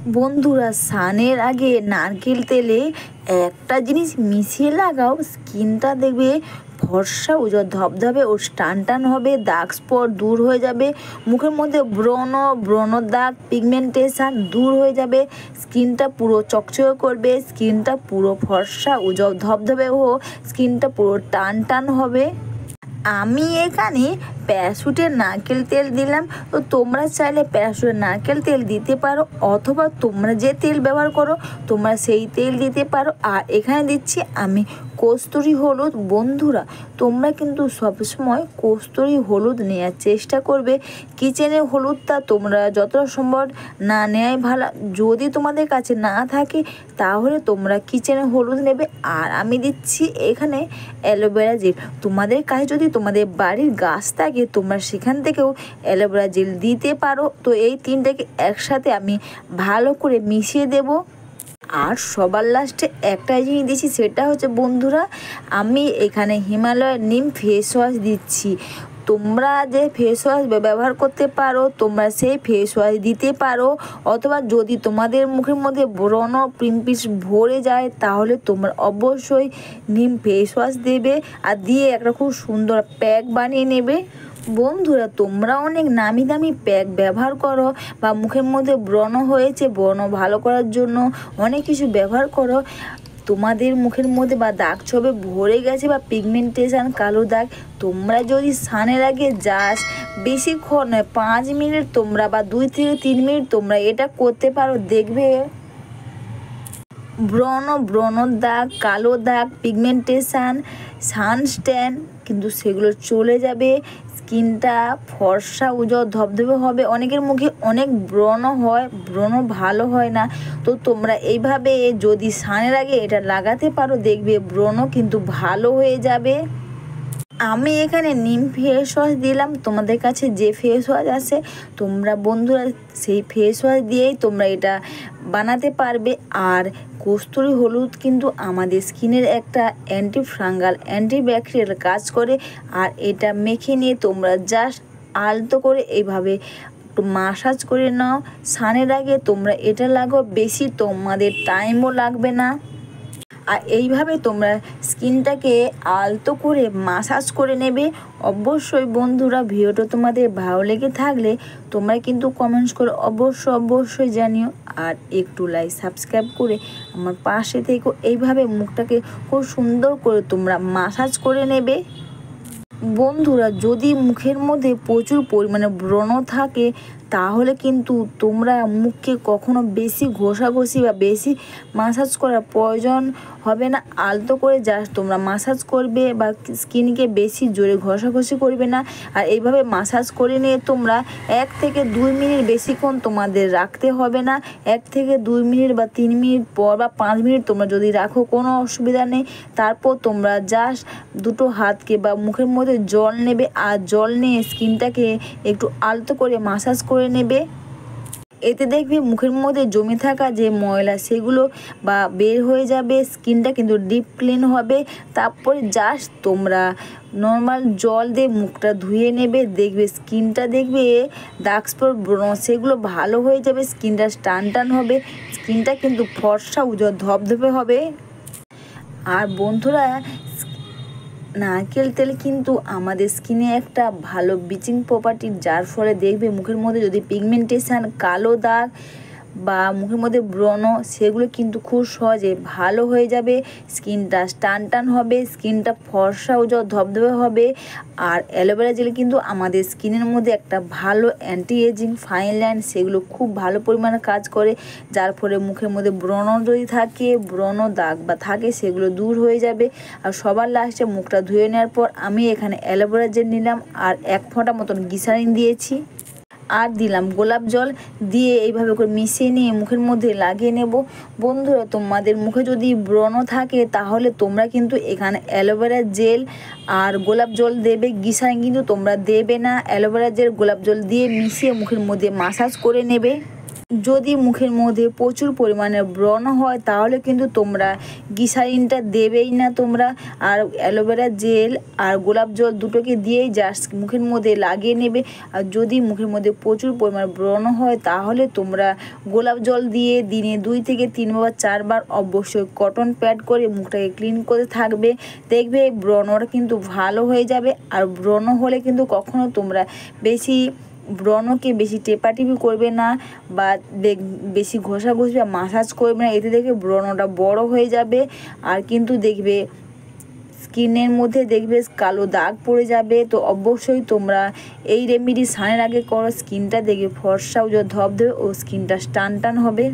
বন্ধুরা, স্নানের আগে নারকেল তেলে একটা জিনিস মিশিয়ে লাগাও, স্কিনটা দেখবে ফর্সা উজ্জ্বল ধবধবে ও টান টান হবে, দাগ স্পট দূর হয়ে যাবে, মুখের মধ্যে ব্রণ দাগ পিগমেন্টেশন দূর হয়ে যাবে, স্কিনটা পুরো চকচকে করবে, স্কিনটা পুরো ফর্সা উজ্জ্বল ধবধবে ও স্কিনটা পুরো টান টান হবে। আমি এখানে প্যারাশুটের নারকেল তেল দিলাম। তো তোমরা চাইলে প্যারাশুটের নারকেল তেল দিতে পারো, অথবা তোমরা যে তেল ব্যবহার করো তোমরা সেই তেল দিতে পারো। আর এখানে দিচ্ছি আমি কস্তুরি হলুদ। বন্ধুরা, তোমরা কিন্তু সবসময় কস্তুরি হলুদ নেওয়ার চেষ্টা করবে। কিচেনে হলুদটা তোমরা যতটা সম্ভব না নেওয়াই ভালো। যদি তোমাদের কাছে না থাকে তাহলে তোমরা কিচেনে হলুদ নেবে। আর আমি দিচ্ছি এখানে অ্যালোভেরা জেল। তোমাদের কাছে যদি তোমাদের বাড়ির গাছ থাকে তোমরা সেখান থেকেও অ্যালোভেরা জেল দিতে পারো। তো এই তিনটাকে একসাথে আমি ভালো করে মিশিয়ে দেব। আর সবার লাস্টে একটা জিনিস দিচ্ছি, সেটা হচ্ছে বন্ধুরা, আমি এখানে হিমালয়ের নিম ফেস ওয়াশ দিচ্ছি। তোমরা যে ফেস ওয়াশ ব্যবহার করতে পারো তোমরা সেই ফেস ওয়াশ দিতে পারো, অথবা যদি তোমাদের মুখের মধ্যে ব্রণ পিম্পলস ভরে যায় তাহলে তোমরা অবশ্যই নিম ফেস ওয়াশ দেবে আর দিয়ে একটা খুব সুন্দর প্যাক বানিয়ে নেবে। বন্ধুরা, তোমরা অনেক নামি দামি প্যাক ব্যবহার করো বা মুখের মধ্যে ব্রণ হয়েছে, ব্রণ ভালো করার জন্য অনেক কিছু ব্যবহার করো। তোমাদের মুখের মধ্যে বা দাগ ছোপে ভরে গেছে বা পিগমেন্টেশন কালো দাগ, তোমরা যদি স্নানের আগে জাস্ট বেশিক্ষণ নয় 5 মিনিট তোমরা বা 2 থেকে 3 মিনিট তোমরা এটা করতে পারো, দেখবে ব্রণ দাগ, কালো দাগ, পিগমেন্টেশন, সানস্ট্যান কিন্তু সেগুলো চলে যাবে। স্কিনটা ফর্সা উজ্জ্বল ধবধবে হবে। অনেকের মুখে অনেক ব্রণ হয়, ব্রণ ভালো হয় না। তো তোমরা এইভাবে যদি স্নানের আগে এটা লাগাতে পারো দেখবে ব্রণ কিন্তু ভালো হয়ে যাবে। আমি এখানে নিম ফেস ওয়াশ দিলাম। তোমাদের কাছে যে ফেস ওয়াশ আছে তোমরা বন্ধুরা সেই ফেস ওয়াশ দিয়েই তোমরা এটা বানাতে পারবে। আর কস্তুরি হলুদ কিন্তু আমাদের স্কিনের একটা অ্যান্টি ফাঙ্গাল অ্যান্টিব্যাকটেরিয়াল কাজ করে। আর এটা মেখে নিয়ে তোমরা জাস্ট আলতো করে এইভাবে একটু মাসাজ করে নাও। স্নানের আগে তোমরা এটা লাগাও, বেশি তোমাদের টাইমও লাগবে না। আর এইভাবে তোমরা স্কিনটাকে আলতো করে মাসাজ করে নেবে। অবশ্যই বন্ধুরা, ভিডিওটা তোমাদের ভালো লেগে থাকলে তোমরা কিন্তু কমেন্টস করে অবশ্যই জানিও। আর একটু লাইক সাবস্ক্রাইব করে আমার পাশে থেকো। এইভাবে মুখটাকে খুব সুন্দর করে তোমরা মাসাজ করে নেবে। বন্ধুরা, যদি মুখের মধ্যে প্রচুর পরিমাণে ব্রণ থাকে তাহলে কিন্তু তোমরা মুখকে কখনো বেশি ঘষাঘষি বা বেশি মাসাজ করার প্রয়োজন হবে না। আলতো করে জাস্ট তোমরা মাসাজ করবে বা স্কিনকে বেশি জোরে ঘষাঘষি করবে না। আর এইভাবে মাসাজ করে নিয়ে তোমরা 1 থেকে 2 মিনিট বেশিক্ষণ তোমাদের রাখতে হবে না। 1 থেকে 2 মিনিট বা 3 মিনিট পর বা 5 মিনিট তোমরা যদি রাখো কোনো অসুবিধা নেই। তারপর তোমরা জাস্ট দুটো হাতকে বা মুখের মধ্যে জল নেবে আর জল নিয়ে স্কিনটাকে একটু আলতো করে মাসাজ করে নেবে। এতে দেখবে মুখের মধ্যে জমে থাকা যে ময়লা সেগুলো বা বের হয়ে যাবে, স্কিনটা কিন্তু ডিপ ক্লিন হবে। তারপরে জাস্ট তোমরা নর্মাল জল দিয়ে মুখটা ধুয়ে নেবে, দেখবে স্কিনটা দেখবে দাগ স্পট ব্রণ সেগুলো ভালো হয়ে যাবে, স্কিনটা টান হবে, স্কিনটা কিন্তু ফর্সা উজ্জ্বল ধবধবে হবে। আর বন্ধুরা, নারকেল তেল কিন্তু আমাদের স্কিনে একটা ভালো ব্লিচিং প্রপার্টি, যার ফলে দেখবে মুখের মধ্যে যদি পিগমেন্টেশন, কালো দাগ বা মুখের মধ্যে ব্রণ সেগুলো কিন্তু খুব সহজে ভালো হয়ে যাবে। স্কিনটা টান হবে, স্কিনটা ফর্সা উজ্জ্বল ধবধবে হবে। আর অ্যালোভেরা জেল কিন্তু আমাদের স্কিনের মধ্যে একটা ভালো অ্যান্টি এজিং ফাইন লাইন সেগুলো খুব ভালো পরিমাণে কাজ করে, যার ফলে মুখের মধ্যে ব্রণ যদি থাকে, ব্রণ দাগ বা থাকে সেগুলো দূর হয়ে যাবে। আর সবার লাস্টে মুখটা ধুয়ে নেওয়ার পর আমি এখানে অ্যালোভেরা জেল নিলাম আর 1 ফোঁটা মতন গ্লিসারিন দিয়েছি আর দিলাম গোলাপ জল দিয়ে এইভাবে করে মিশিয়ে নিয়ে মুখের মধ্যে লাগিয়ে নেব। বন্ধুরা, তোমাদের মুখে যদি ব্রণ থাকে তাহলে তোমরা কিন্তু এখানে অ্যালোভেরা জেল আর গোলাপ জল দেবে, গ্লিসারিন কিন্তু তোমরা দেবে না। অ্যালোভেরা জেল গোলাপ জল দিয়ে মিশিয়ে মুখের মধ্যে মাসাজ করে নেবে। যদি মুখের মধ্যে প্রচুর পরিমাণে ব্রণ হয় তাহলে কিন্তু তোমরা গ্লিসারিনটা দেবেই না তোমরা, আর অ্যালোভেরা জেল আর গোলাপ জল দুটোকে দিয়েই জাস্ট মুখের মধ্যে লাগিয়ে নেবে। আর যদি মুখের মধ্যে প্রচুর পরিমাণে ব্রণ হয় তাহলে তোমরা গোলাপ জল দিয়ে দিনে 2 থেকে 3 বা 4 বার অবশ্যই কটন প্যাড করে মুখটাকে ক্লিন করে থাকবে, দেখবে এই ব্রণটা কিন্তু ভালো হয়ে যাবে। আর ব্রণ হলে কিন্তু কখনো তোমরা ব্রণকে বেশি টেপাটিপি করবে না বা বেশি ঘষাঘষি বা মাসাজ করবে না, এতে দেখবে ব্রণটা বড় হয়ে যাবে। আর কিন্তু দেখবে স্কিনের মধ্যে দেখবে কালো দাগ পড়ে যাবে। তো অবশ্যই তোমরা এই রেমেডি স্নানের আগে করো, স্কিনটা দেখবে ফর্সা উজ্জ্বল ধবধবে ও স্কিনটা টান টান হবে।